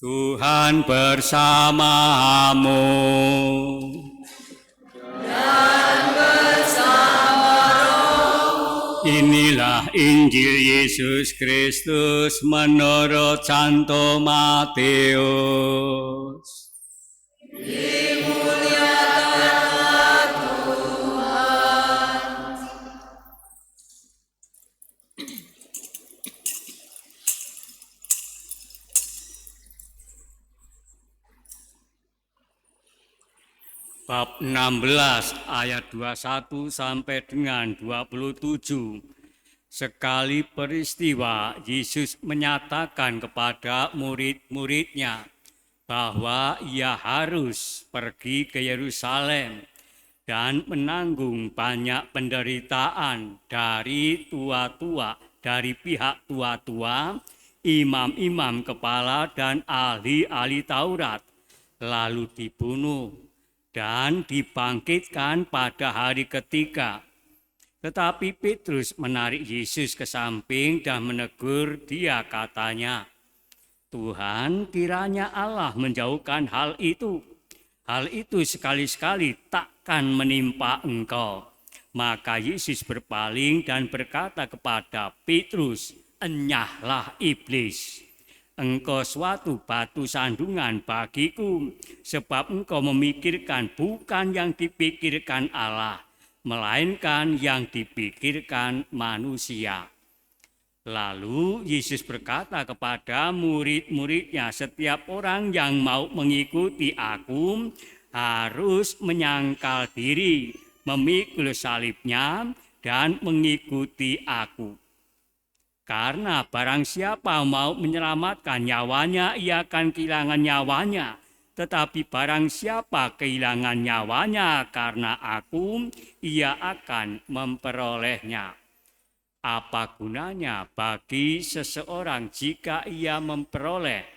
Tuhan bersamamu. Dan bersama rohmu. Inilah Injil Yesus Kristus menurut Santo Matius. Dimuliakanlah Tuhan. Bab 16 ayat 21 sampai dengan 27. Sekali peristiwa Yesus menyatakan kepada murid-muridnya bahwa ia harus pergi ke Yerusalem dan menanggung banyak penderitaan dari pihak tua-tua, imam-imam kepala dan ahli-ahli Taurat, lalu dibunuh dan dibangkitkan pada hari ketiga. Tetapi Petrus menarik Yesus ke samping dan menegur dia, katanya, "Tuhan, kiranya Allah menjauhkan hal itu. Hal itu sekali-sekali takkan menimpa engkau." Maka Yesus berpaling dan berkata kepada Petrus, "Enyahlah iblis. Engkau suatu batu sandungan bagiku, sebab engkau memikirkan bukan yang dipikirkan Allah, melainkan yang dipikirkan manusia." Lalu Yesus berkata kepada murid-muridnya, "Setiap orang yang mau mengikuti aku harus menyangkal diri, memikul salibnya, dan mengikuti aku. Karena barang siapa mau menyelamatkan nyawanya, ia akan kehilangan nyawanya. Tetapi barang siapa kehilangan nyawanya karena aku, ia akan memperolehnya. Apa gunanya bagi seseorang jika ia memperoleh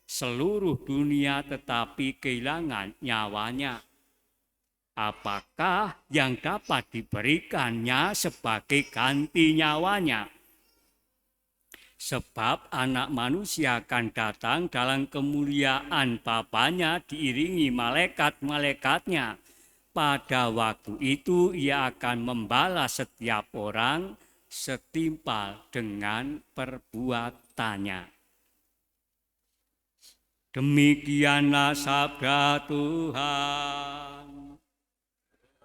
seluruh dunia tetapi kehilangan nyawanya? Apakah yang dapat diberikannya sebagai ganti nyawanya? Sebab Anak Manusia akan datang dalam kemuliaan Bapanya diiringi malaikat-malaikatnya. Pada waktu itu ia akan membalas setiap orang setimpal dengan perbuatannya." Demikianlah sabda Tuhan.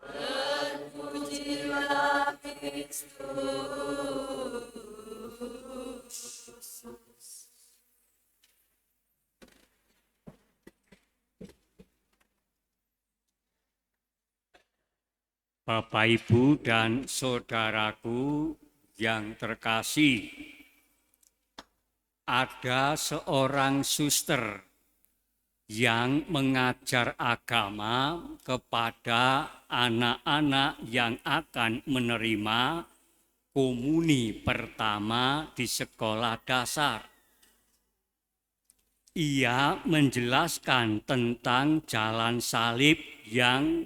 Terpujilah Kristus. Bapak, Ibu, dan saudaraku yang terkasih, ada seorang suster yang mengajar agama kepada anak-anak yang akan menerima komuni pertama di sekolah dasar. Ia menjelaskan tentang jalan salib yang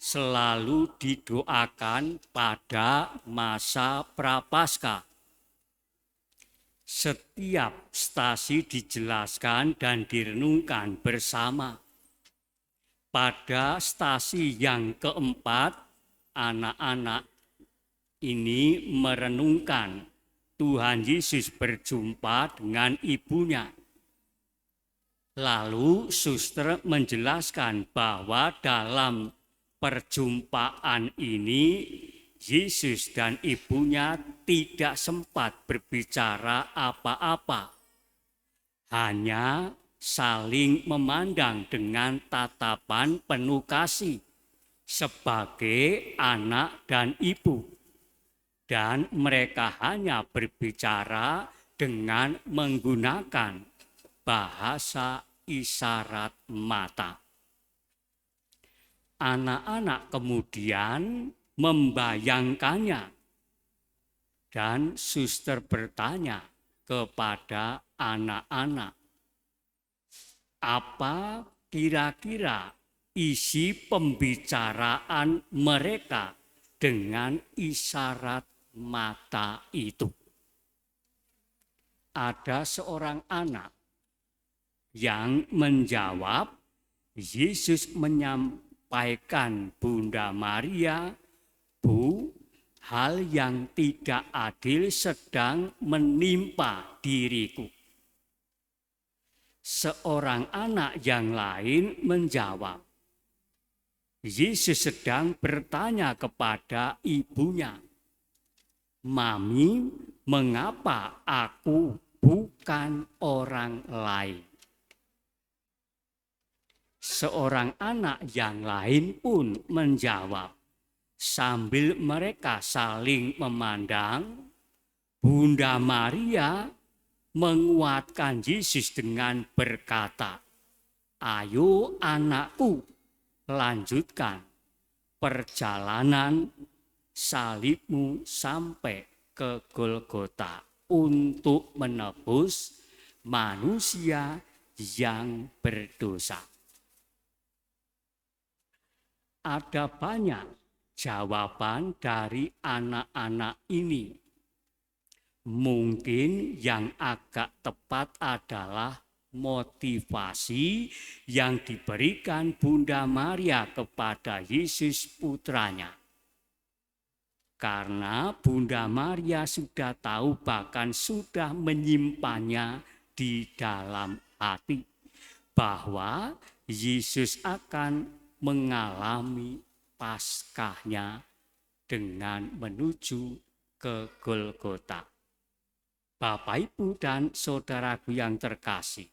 selalu didoakan pada masa Prapaskah. Setiap stasi dijelaskan dan direnungkan bersama. Pada stasi yang keempat, anak-anak ini merenungkan Tuhan Yesus berjumpa dengan ibunya. Lalu suster menjelaskan bahwa dalam perjumpaan ini Yesus dan ibunya tidak sempat berbicara apa-apa, hanya saling memandang dengan tatapan penuh kasih sebagai anak dan ibu, dan mereka hanya berbicara dengan menggunakan bahasa isyarat mata. Anak-anak kemudian membayangkannya, dan suster bertanya kepada anak-anak, apa kira-kira isi pembicaraan mereka dengan isyarat mata itu? Ada seorang anak yang menjawab, Yesus menyampaikan Bunda Maria, "Bu, hal yang tidak adil sedang menimpa diriku." Seorang anak yang lain menjawab, Yesus sedang bertanya kepada ibunya, "Mami, mengapa aku bukan orang lain?" Seorang anak yang lain pun menjawab. Sambil mereka saling memandang, Bunda Maria menguatkan Yesus dengan berkata, "Ayo anakku, lanjutkan perjalanan salibmu sampai ke Golgota untuk menebus manusia yang berdosa." Ada banyak jawaban dari anak-anak ini. Mungkin yang agak tepat adalah motivasi yang diberikan Bunda Maria kepada Yesus putranya. Karena Bunda Maria sudah tahu, bahkan sudah menyimpannya di dalam hati, bahwa Yesus akan mengalami Paskahnya dengan menuju ke Golgota. Bapak, Ibu, dan saudaraku yang terkasih,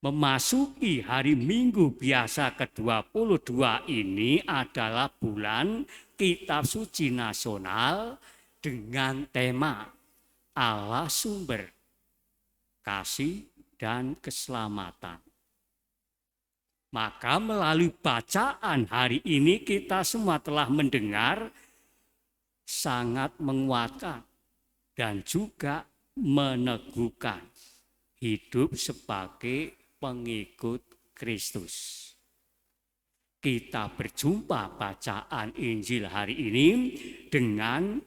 memasuki hari Minggu biasa ke-22 ini adalah bulan Kitab Suci Nasional dengan tema Allah Sumber Kasih dan Keselamatan. Maka melalui bacaan hari ini kita semua telah mendengar sangat menguatkan dan juga meneguhkan hidup sebagai pengikut Kristus. Kita berjumpa bacaan Injil hari ini dengan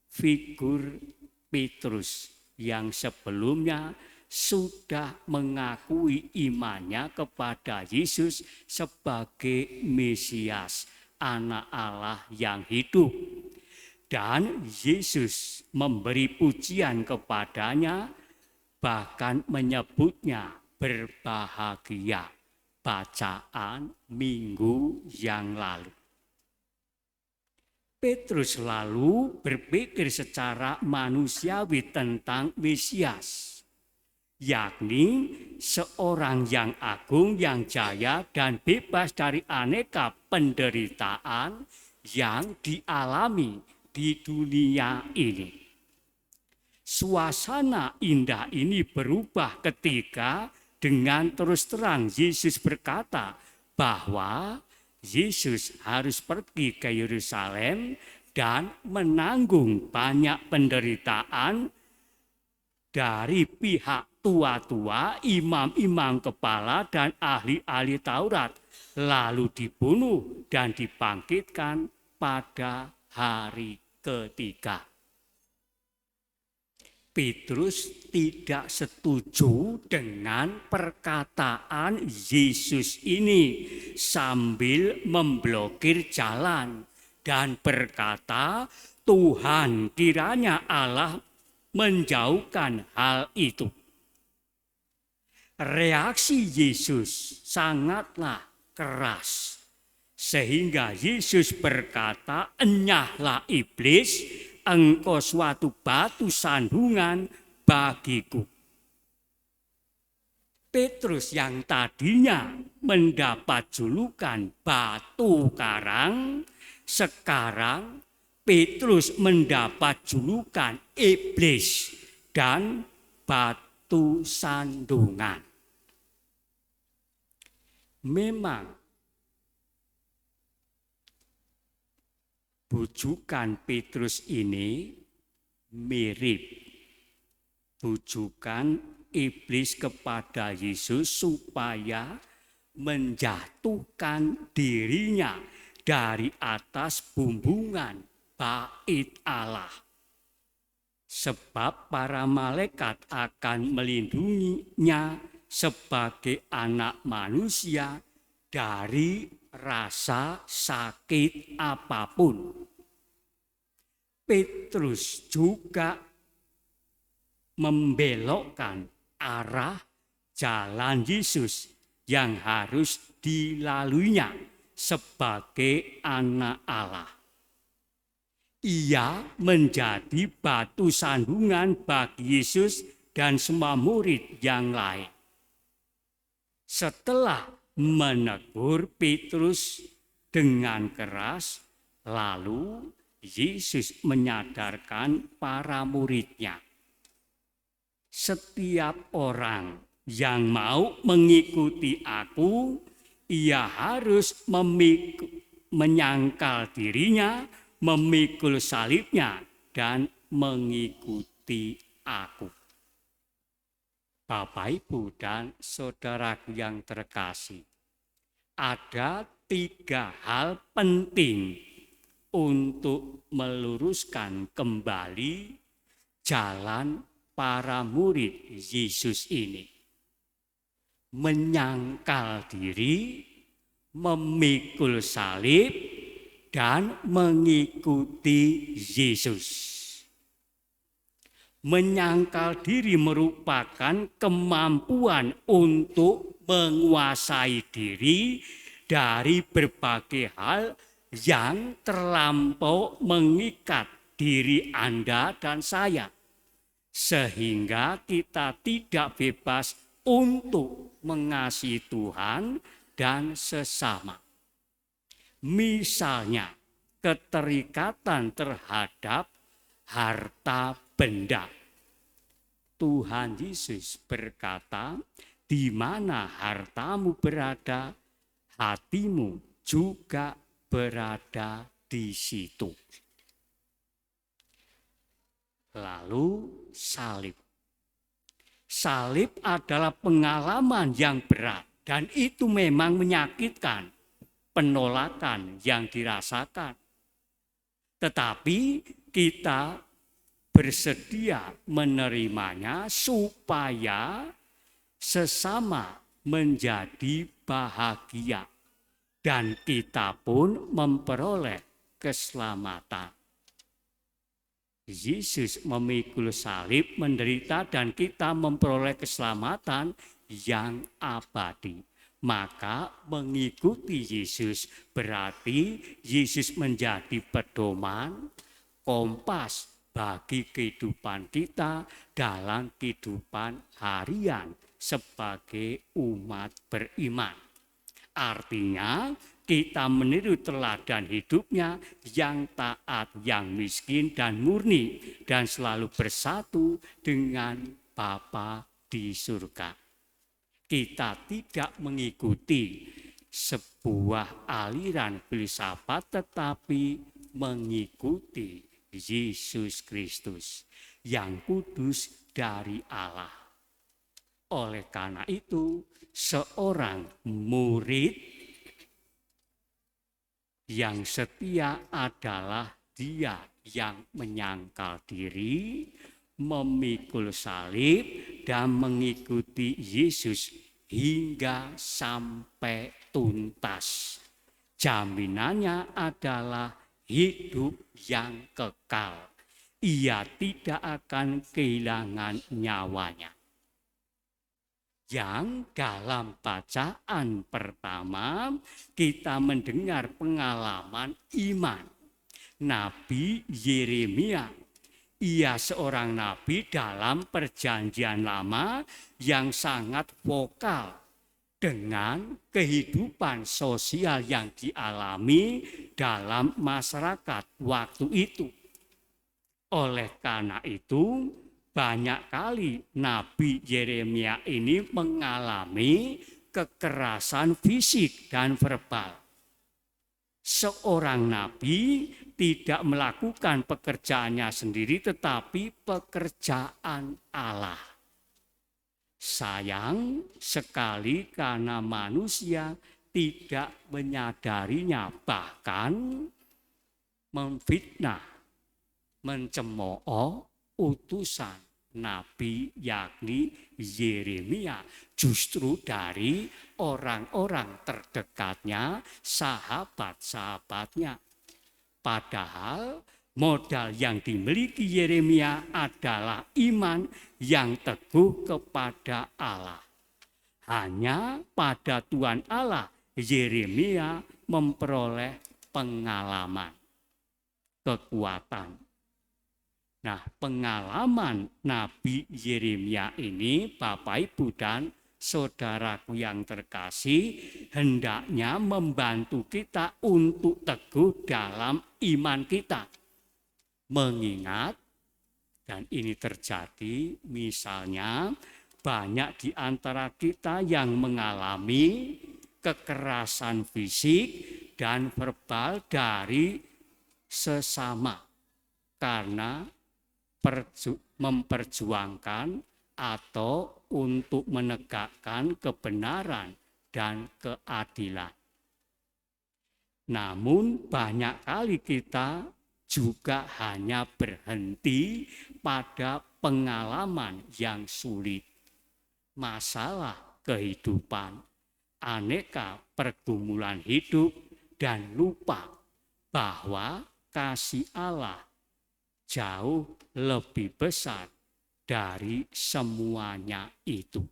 figur Petrus yang sebelumnya sudah mengakui imannya kepada Yesus sebagai Mesias, Anak Allah yang hidup. Dan Yesus memberi pujian kepadanya, bahkan menyebutnya berbahagia. Bacaan minggu yang lalu. Petrus lalu berpikir secara manusiawi tentang Mesias, yakni seorang yang agung, yang jaya, dan bebas dari aneka penderitaan yang dialami di dunia ini. Suasana indah ini berubah ketika dengan terus terang Yesus berkata bahwa Yesus harus pergi ke Yerusalem dan menanggung banyak penderitaan dari pihak tua-tua, imam-imam kepala, dan ahli-ahli Taurat, lalu dibunuh dan dibangkitkan pada hari ketiga. Petrus tidak setuju dengan perkataan Yesus ini sambil memblokir jalan dan berkata, "Tuhan, kiranya Allah menjauhkan hal itu." Reaksi Yesus sangatlah keras, sehingga Yesus berkata, "Enyahlah iblis, engkau suatu batu sandungan bagiku." Petrus yang tadinya mendapat julukan batu karang, sekarang Petrus mendapat julukan iblis dan batu sandungan. Memang bujukan Petrus ini mirip bujukan iblis kepada Yesus supaya menjatuhkan dirinya dari atas bumbungan bait Allah. Sebab para malaikat akan melindunginya sebagai anak manusia dari rasa sakit apapun. Petrus juga membelokkan arah jalan Yesus yang harus dilaluinya sebagai anak Allah. Ia menjadi batu sandungan bagi Yesus dan semua murid yang lain. Setelah menegur Petrus dengan keras, lalu Yesus menyadarkan para muridnya. Setiap orang yang mau mengikuti aku, ia harus menyangkal dirinya, memikul salibnya, dan mengikuti aku. Bapak, Ibu, dan saudaraku yang terkasih, ada 3 hal penting untuk meluruskan kembali jalan para murid Yesus ini. Menyangkal diri, memikul salib, dan mengikuti Yesus. Menyangkal diri merupakan kemampuan untuk menguasai diri dari berbagai hal yang terlampau mengikat diri Anda dan saya, sehingga kita tidak bebas untuk mengasihi Tuhan dan sesama. Misalnya, keterikatan terhadap harta benda. Tuhan Yesus berkata, di mana hartamu berada, hatimu juga berada di situ. Lalu salib. Salib adalah pengalaman yang berat dan itu memang menyakitkan, penolakan yang dirasakan. Tetapi kita bersedia menerimanya supaya sesama menjadi bahagia dan kita pun memperoleh keselamatan. Yesus memikul salib, menderita, dan kita memperoleh keselamatan yang abadi. Maka mengikuti Yesus berarti Yesus menjadi pedoman, kompas bagi kehidupan kita dalam kehidupan harian sebagai umat beriman. Artinya kita meniru teladan hidupnya yang taat, yang miskin dan murni, dan selalu bersatu dengan Bapa di surga. Kita tidak mengikuti sebuah aliran filsafat, tetapi mengikuti Yesus Kristus yang kudus dari Allah. Oleh karena itu, seorang murid yang setia adalah dia yang menyangkal diri, memikul salib, dan mengikuti Yesus hingga sampai tuntas. Jaminannya adalah hidup yang kekal. Ia tidak akan kehilangan nyawanya. Yang dalam bacaan pertama kita mendengar pengalaman iman Nabi Yeremia. Ia seorang nabi dalam perjanjian lama yang sangat vokal dengan kehidupan sosial yang dialami dalam masyarakat waktu itu. Oleh karena itu, banyak kali Nabi Yeremia ini mengalami kekerasan fisik dan verbal. Seorang nabi tidak melakukan pekerjaannya sendiri, tetapi pekerjaan Allah. Sayang sekali karena manusia tidak menyadarinya, bahkan memfitnah, mencemooh utusan nabi yakni Yeremia, justru dari orang-orang terdekatnya, sahabat-sahabatnya. Padahal modal yang dimiliki Yeremia adalah iman yang teguh kepada Allah. Hanya pada Tuhan Allah Yeremia memperoleh pengalaman, kekuatan. Nah, pengalaman Nabi Yeremia ini, Bapak, Ibu, dan saudaraku yang terkasih, hendaknya membantu kita untuk teguh dalam iman kita. Mengingat, dan ini terjadi, misalnya banyak di antara kita yang mengalami kekerasan fisik dan verbal dari sesama karena memperjuangkan atau untuk menegakkan kebenaran dan keadilan. Namun banyak kali kita juga hanya berhenti pada pengalaman yang sulit, masalah kehidupan, aneka pergumulan hidup, dan lupa bahwa kasih Allah jauh lebih besar dari semuanya itu.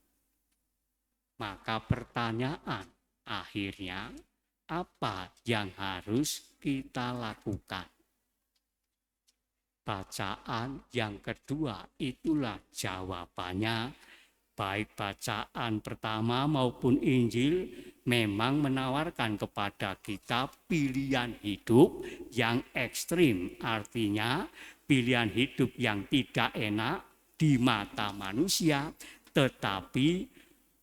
Maka pertanyaan akhirnya, apa yang harus kita lakukan? Bacaan yang kedua itulah jawabannya. Baik bacaan pertama maupun Injil memang menawarkan kepada kita pilihan hidup yang ekstrim. Artinya pilihan hidup yang tidak enak di mata manusia, tetapi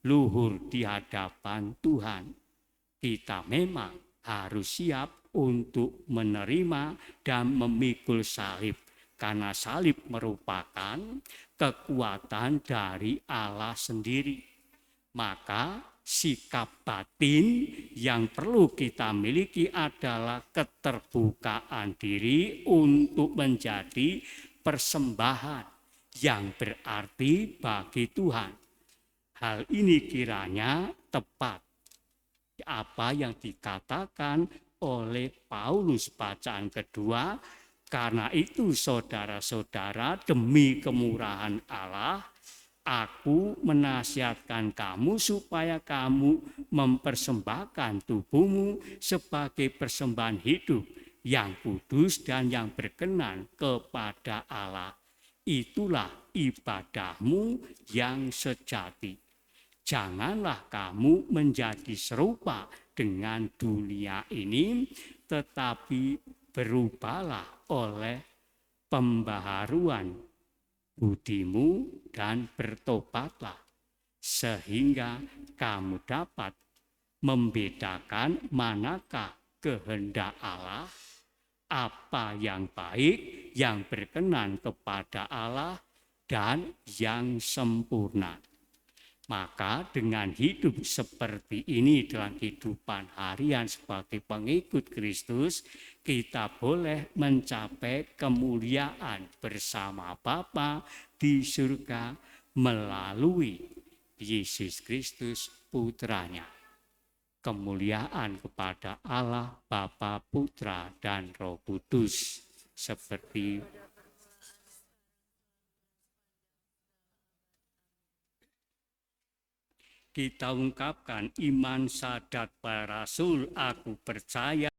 luhur di hadapan Tuhan. Kita memang harus siap untuk menerima dan memikul salib. Karena salib merupakan kekuatan dari Allah sendiri. Maka sikap batin yang perlu kita miliki adalah keterbukaan diri untuk menjadi persembahan yang berarti bagi Tuhan. Hal ini kiranya tepat apa yang dikatakan oleh Paulus bacaan kedua. Karena itu saudara-saudara, demi kemurahan Allah, aku menasihatkan kamu supaya kamu mempersembahkan tubuhmu sebagai persembahan hidup yang kudus dan yang berkenan kepada Allah. Itulah ibadahmu yang sejati. Janganlah kamu menjadi serupa dengan dunia ini, tetapi berubahlah oleh pembaharuan budimu dan bertobatlah, sehingga kamu dapat membedakan manakah kehendak Allah, apa yang baik, yang berkenan kepada Allah, dan yang sempurna. Maka dengan hidup seperti ini dalam kehidupan harian sebagai pengikut Kristus, kita boleh mencapai kemuliaan bersama Bapa di surga melalui Yesus Kristus Putranya. Kemuliaan kepada Allah, Bapa, Putra, dan Roh Kudus seperti kita ungkapkan iman syahadat para rasul, aku percaya